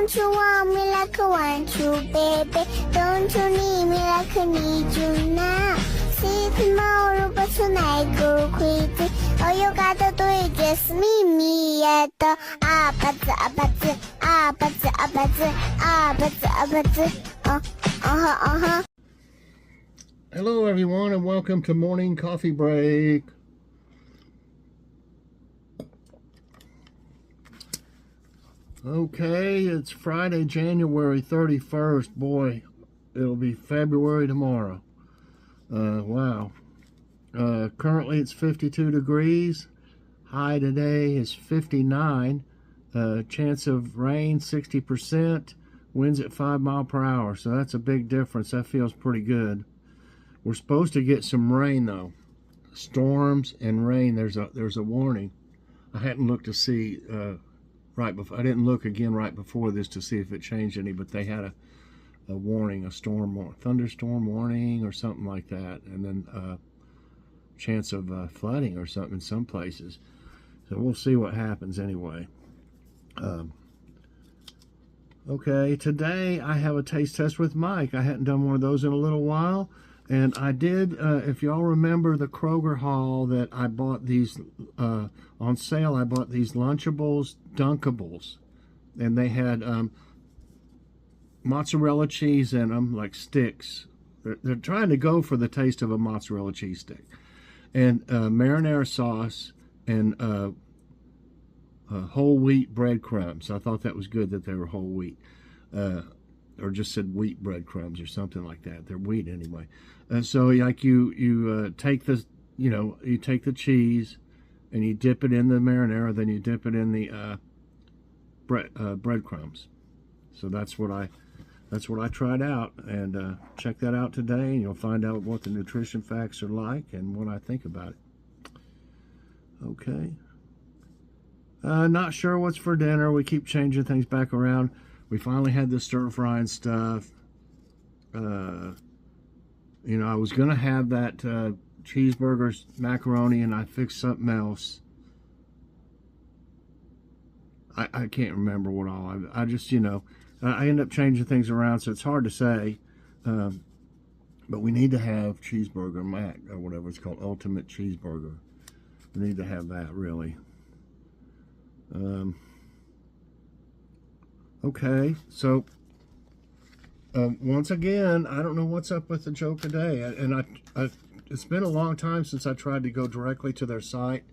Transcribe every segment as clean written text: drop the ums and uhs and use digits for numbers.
Don't you want me like I want you, baby? Don't you need me like I need you now? See tomorrow, but tonight go crazy. All you gotta do is just meet me at the 아바즈 아바즈 아바즈 아바즈 아바즈 아바즈 Hello everyone and welcome to Morning Coffee Break. Okay, it's Friday, January 31st. Boy, it'll be February tomorrow. Wow. Currently it's 52 degrees. High today is 59. Chance of rain 60%. Winds at 5 miles per hour. So that's a big difference. That feels pretty good. We're supposed to get some rain though. Storms and rain. There's a warning. I hadn't looked to see right before. I didn't look again right before this to see if it changed any, but they had a warning, a thunderstorm warning or something like that, and then chance of flooding or something in some places. So we'll see what happens anyway. Okay, today I have a taste test with Mike. I hadn't done one of those in a little while. And I did, if y'all remember the Kroger haul that I bought these, on sale, I bought these Lunchables Dunkables. And they had mozzarella cheese in them, like sticks. They're trying to go for the taste of a mozzarella cheese stick. And marinara sauce and whole wheat breadcrumbs. I thought that was good that they were whole wheat. Or just said wheat breadcrumbs or something like that. They're wheat anyway. So like you take the, you take the cheese and you dip it in the marinara, then you dip it in the breadcrumbs. So that's what I tried out, and check that out today, and you'll find out what the nutrition facts are like and what I think about it. Okay. Not sure what's for dinner. We keep changing things back around. We finally had the stir-frying stuff. I was going to have that cheeseburgers, macaroni, and I fixed something else. I can't remember what all. I just, I end up changing things around, so it's hard to say. But we need to have cheeseburger mac, or whatever it's called, ultimate cheeseburger. We need to have that, really. Okay, so once again, I don't know what's up with the joke today, and it's been a long time since I tried to go directly to their site,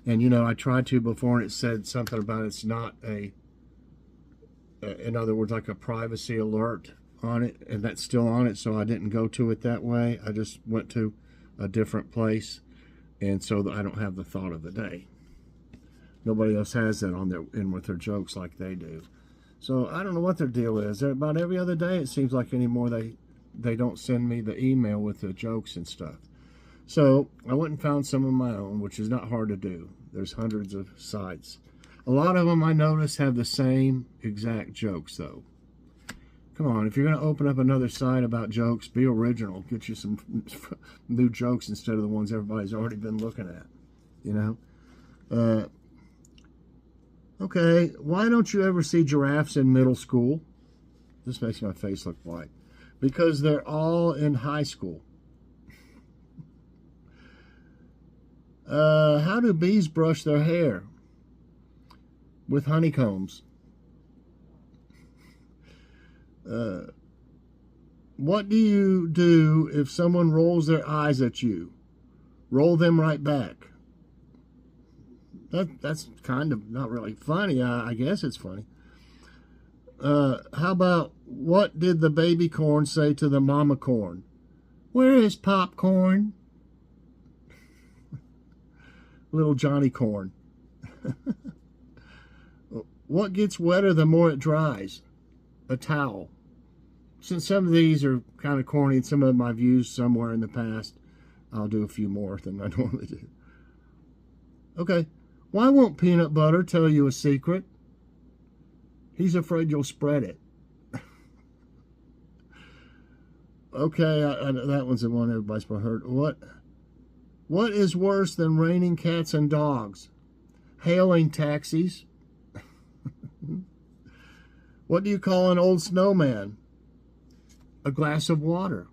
and I tried to before, and it said something about it's not in other words, like a privacy alert on it, and that's still on it, so I didn't go to it that way. I just went to a different place, and so I don't have the thought of the day. Nobody else has that on their with their jokes like they do. So I don't know what their deal is. About every other day, it seems like anymore they don't send me the email with the jokes and stuff. So I went and found some of my own, which is not hard to do. There's hundreds of sites. A lot of them I notice have the same exact jokes though. Come on, if you're going to open up another site about jokes, be original. Get you some new jokes instead of the ones everybody's already been looking at. Okay, why don't you ever see giraffes in middle school? This makes my face look white. Because they're all in high school. How do bees brush their hair? With honeycombs. What do you do if someone rolls their eyes at you? Roll them right back. That's kind of not really funny. I guess it's funny. How about, what did the baby corn say to the mama corn? Where is popcorn? Little Johnny Corn. What gets wetter the more it dries? A towel. Since some of these are kind of corny and some of them I've used somewhere in the past, I'll do a few more than I normally do. Okay. Why won't peanut butter tell you a secret? He's afraid you'll spread it. Okay, that one's the one everybody's probably heard. What is worse than raining cats and dogs? Hailing taxis. What do you call an old snowman? A glass of water.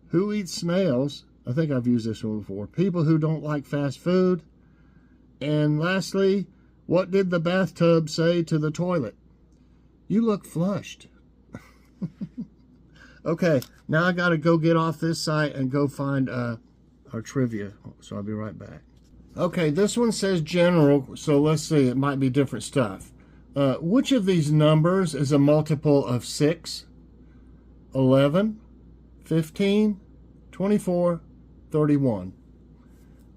Who eats snails? I think I've used this one before. People who don't like fast food. And lastly, what did the bathtub say to the toilet? You look flushed. Okay, now I got to go get off this site and go find our trivia. So I'll be right back. Okay, this one says general, so let's see. It might be different stuff. Which of these numbers is a multiple of 6, 11, 15, 24, 31?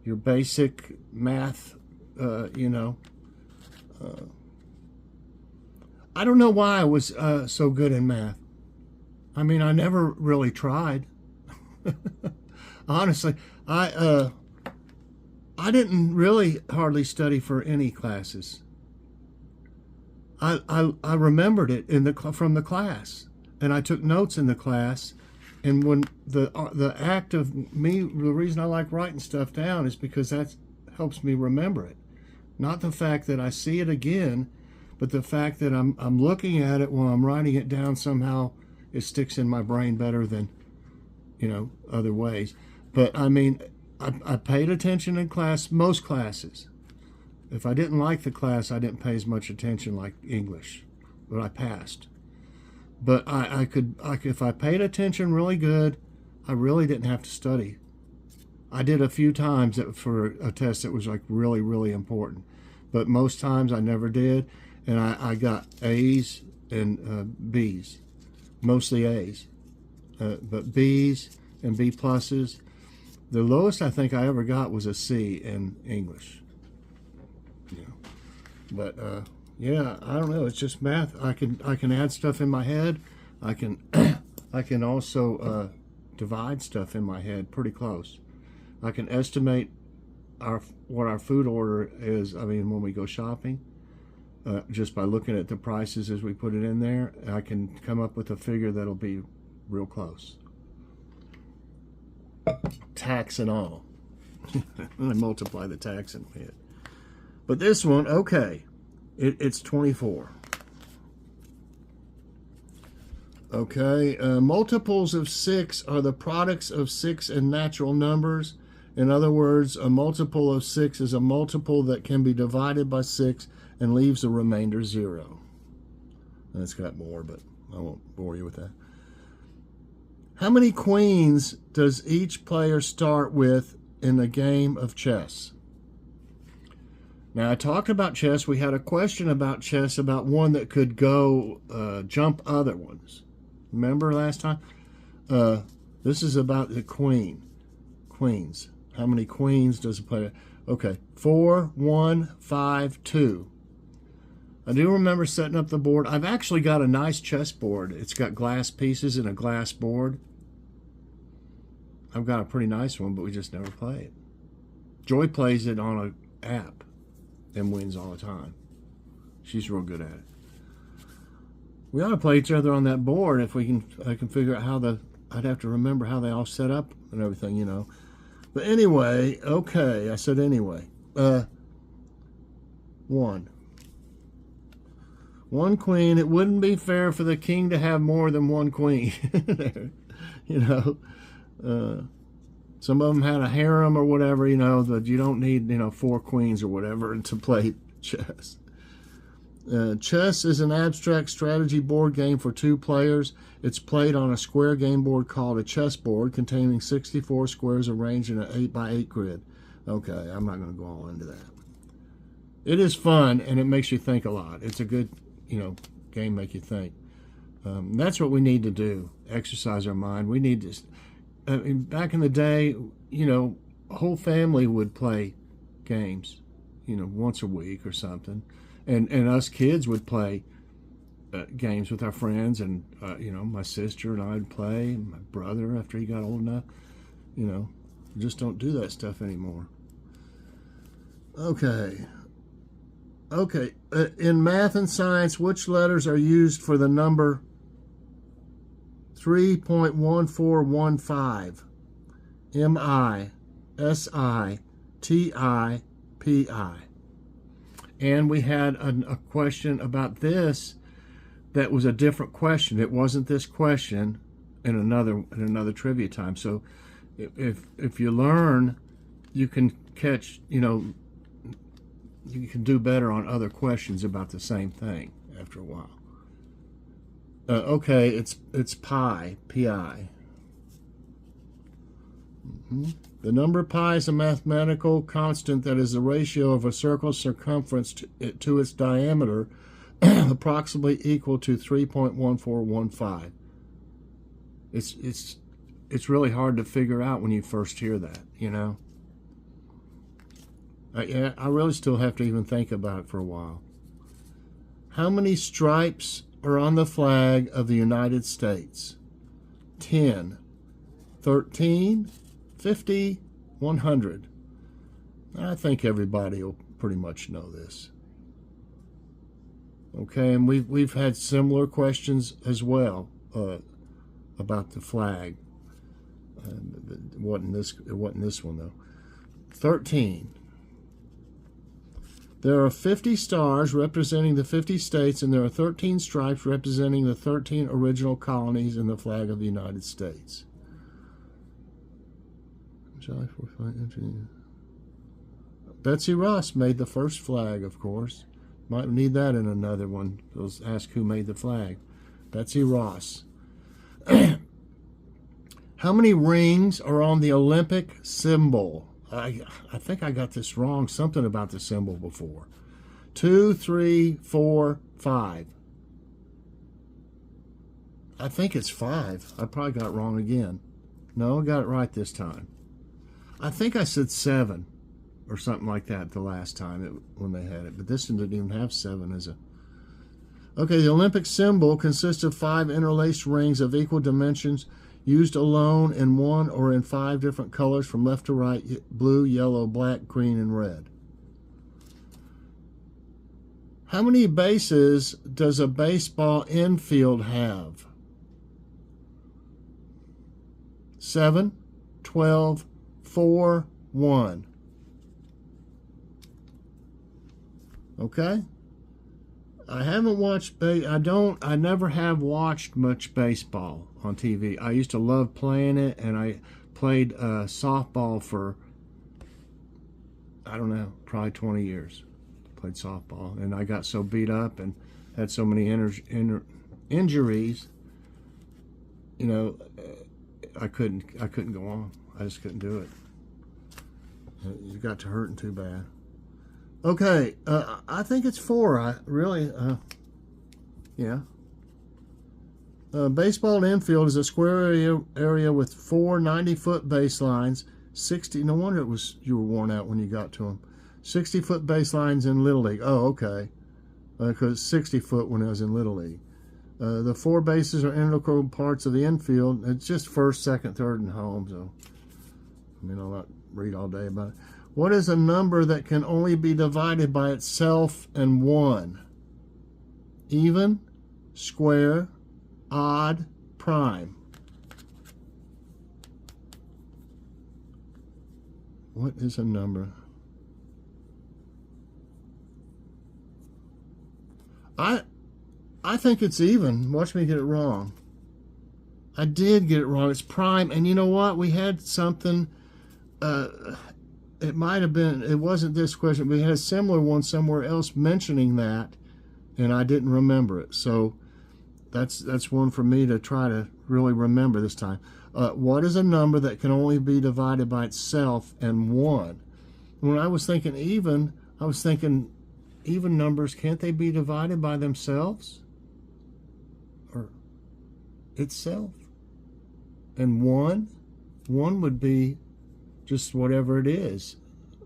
Your basic math, you know. I don't know why I was so good in math. I mean, I never really tried. Honestly, I didn't really hardly study for any classes. I remembered it from the class, and I took notes in the class. And when the act of me, the reason I like writing stuff down is because that helps me remember it. Not the fact that I see it again, but the fact that I'm looking at it while I'm writing it down. Somehow it sticks in my brain better than, you know, other ways. But I mean, I paid attention in class, most classes. If I didn't like the class, I didn't pay as much attention like English, but I passed. But I could, if I paid attention really good, I really didn't have to study. I did a few times for a test that was like really, really important. But most times I never did. And I got A's and B's. Mostly A's. But B's and B pluses. The lowest I think I ever got was a C in English. Yeah. But yeah, I don't know. It's just math. I can add stuff in my head. I can also divide stuff in my head pretty close. I can estimate what our food order is. I mean, when we go shopping, just by looking at the prices as we put it in there, I can come up with a figure that'll be real close. Tax and all. I multiply the tax in my head. But this one, okay, it's 24. Okay, multiples of 6 are the products of 6 and natural numbers. In other words, a multiple of 6 is a multiple that can be divided by 6 and leaves a remainder 0. And it's got more, but I won't bore you with that. How many queens does each player start with in a game of chess? Now, I talked about chess. We had a question about chess, about one that could go jump other ones. Remember last time? This is about the queens. How many queens does a player? Okay, 4, 1, 5, 2. I do remember setting up the board. I've actually got a nice chess board. It's got glass pieces and a glass board. I've got a pretty nice one, but we just never play it. Joy plays it on an app and wins all the time. She's real good at it. We ought to play each other on that board if we can. I can figure out how I'd have to remember how they all set up and everything, you know. But anyway, okay, I said anyway. 1 queen. It wouldn't be fair for the king to have more than 1 queen. You know, some of them had a harem or whatever, you know, that you don't need, you know, 4 queens or whatever to play chess. Chess is an abstract strategy board game for 2 players. It's played on a square game board called a chessboard containing 64 squares arranged in an 8x8 grid. Okay, I'm not going to go all into that. It is fun, and it makes you think a lot. It's a good, you know, game, make you think. That's what we need to do, exercise our mind. We need to, I mean, back in the day, you know, a whole family would play games, you know, once a week or something. And us kids would play games with our friends, and, you know, my sister and I would play, and my brother after he got old enough. You know, just don't do that stuff anymore. Okay. In math and science, which letters are used for the number 3.1415? M-I-S-I-T-I-P-I. And we had a question about this that was a different question. It wasn't this question in another trivia time. So if you learn, you can catch, you can do better on other questions about the same thing after a while. Okay, it's pi, pi. The number pi is a mathematical constant that is the ratio of a circle's circumference to its diameter, approximately equal to 3.1415. It's really hard to figure out when you first hear that, I really still have to even think about it for a while. How many stripes are on the flag of the United States? 10, 13, 50, 100. I think everybody will pretty much know this. Okay, and we've had similar questions as well about the flag. It wasn't this one though. 13. There are 50 stars representing the 50 states, and there are 13 stripes representing the 13 original colonies in the flag of the United States. Betsy Ross made the first flag, of course. Might need that in another one. They'll ask who made the flag. Betsy Ross. How many rings are on the Olympic symbol? I think I got this wrong. Something about the symbol before. 2, 3, 4, 5. I think it's 5. I probably got it wrong again. No, I got it right this time. I think I said 7 or something like that the last time when they had it. But this one didn't even have 7 as a... Okay, the Olympic symbol consists of 5 interlaced rings of equal dimensions used alone in 1 or in 5 different colors from left to right: blue, yellow, black, green, and red. How many bases does a baseball infield have? 7, 12, 4, 1. Okay? I haven't watched, I never have watched much baseball on TV. I used to love playing it, and I played softball for, I don't know, probably 20 years. Played softball, and I got so beat up and had so many injuries, I couldn't go on. I just couldn't do it. It got to hurting too bad. Okay, I think it's 4. Yeah. Baseball infield is a square area with 4 90-foot baselines. 60. No wonder you were worn out when you got to them. 60-foot baselines in Little League. Oh, okay. Because 60-foot when I was in Little League. The 4 bases are integral parts of the infield. It's just first, second, third, and home. So, I'll not read all day about it. What is a number that can only be divided by itself and 1? Even, square, odd, prime. What is a number? I think it's even. Watch me get it wrong. I did get it wrong. It's prime. And you know what? We had something... it might have been, it wasn't this question, we had a similar one somewhere else mentioning that, and I didn't remember it. So that's one for me to try to really remember this time. What is a number that can only be divided by itself and 1? When I was thinking even, I was thinking even numbers, can't they be divided by themselves? Or itself? And 1? 1 would be just whatever it is.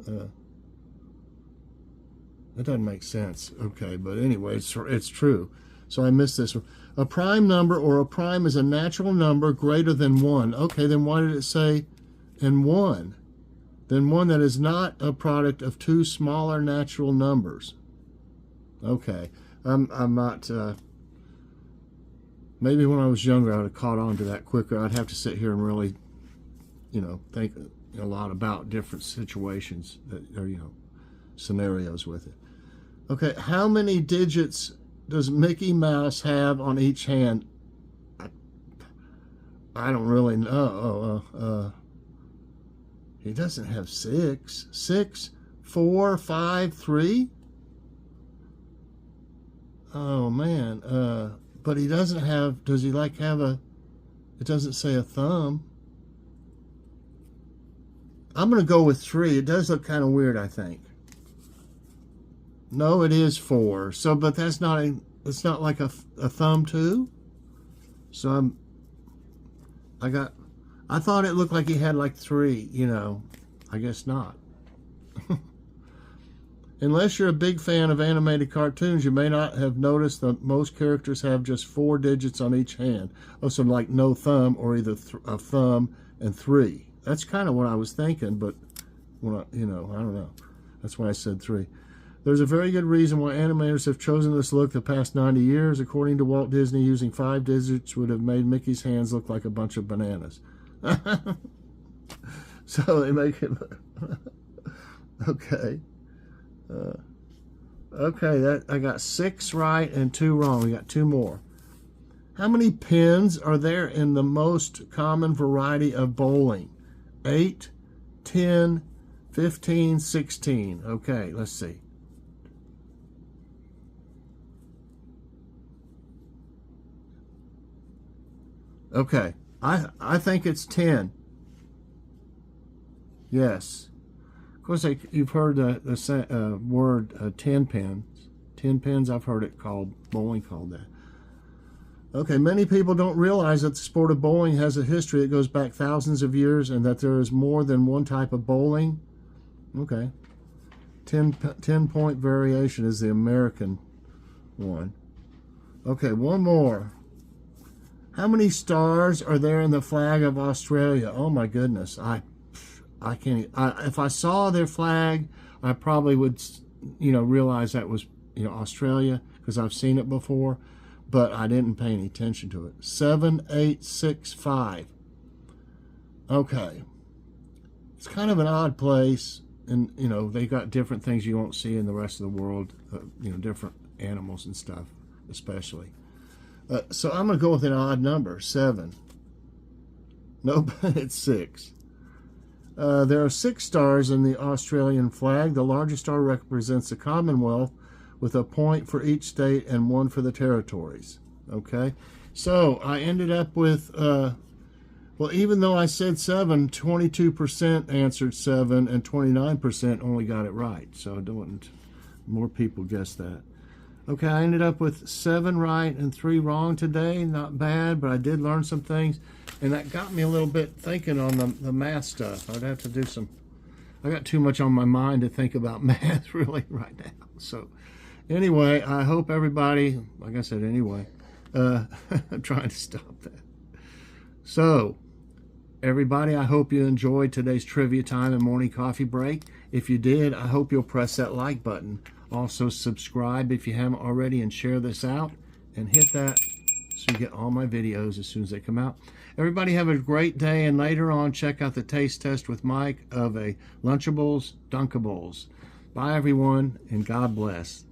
That doesn't make sense. Okay, but anyway, it's true. So I missed this one. A prime number or a prime is a natural number greater than 1. Okay, then why did it say and 1? Then one that is not a product of 2 smaller natural numbers. Okay, I'm not... maybe when I was younger I would have caught on to that quicker. I'd have to sit here and really, think a lot about different situations that are, scenarios with it. Okay, how many digits does Mickey Mouse have on each hand? I don't really know. He doesn't have 6. 6, 4, 5, 3. Oh man. But he doesn't have. Does he like have a? It doesn't say a thumb. I'm gonna go with 3. It does look kind of weird, I think. No, it is 4. So, but that's not a. It's not like a thumb too. So I thought it looked like he had like 3. You know, I guess not. Unless you're a big fan of animated cartoons, you may not have noticed that most characters have just 4 digits on each hand. Oh, so like no thumb, or either a thumb and 3. That's kind of what I was thinking, but when I don't know. That's why I said 3. There's a very good reason why animators have chosen this look the past 90 years. According to Walt Disney, using 5 digits would have made Mickey's hands look like a bunch of bananas. So they make it. Okay. Okay, I got 6 right and 2 wrong. We got 2 more. How many pins are there in the most common variety of bowling? 8, 10, 15, 16. Okay, let's see. Okay, I think it's 10. Yes. Of course, you've heard the word 10 pins. 10 pins, I've heard it called, bowling called that. Okay, many people don't realize that the sport of bowling has a history that goes back thousands of years, and that there is more than one type of bowling. Okay. 10-point variation is the American one. Okay, one more. How many stars are there in the flag of Australia? Oh my goodness, I can't. If I saw their flag, I probably would, realize that was, Australia, because I've seen it before, but I didn't pay any attention to it. 7, 8, 6, 5. Okay, it's kind of an odd place, and they got different things you won't see in the rest of the world. Different animals and stuff, especially. So I'm going to go with an odd number, 7. Nope, it's 6. There are 6 stars in the Australian flag. The largest star represents the Commonwealth, with a point for each state and 1 for the territories. Okay, so I ended up with, well, even though I said 7, 22% answered 7, and 29% only got it right. So more people guessed that. Okay, I ended up with 7 right and 3 wrong today. Not bad, but I did learn some things. And that got me a little bit thinking on the math stuff. I'd have to do some. I got too much on my mind to think about math really right now. So anyway, I hope everybody, like I said anyway, I'm trying to stop that. So everybody, I hope you enjoyed today's trivia time and morning coffee break. If you did, I hope you'll press that like button. Also subscribe if you haven't already, and share this out, and hit that so you get all my videos as soon as they come out. Everybody have a great day, and later on check out the taste test with Mike of a Lunchables Dunkables. Bye everyone, and God bless.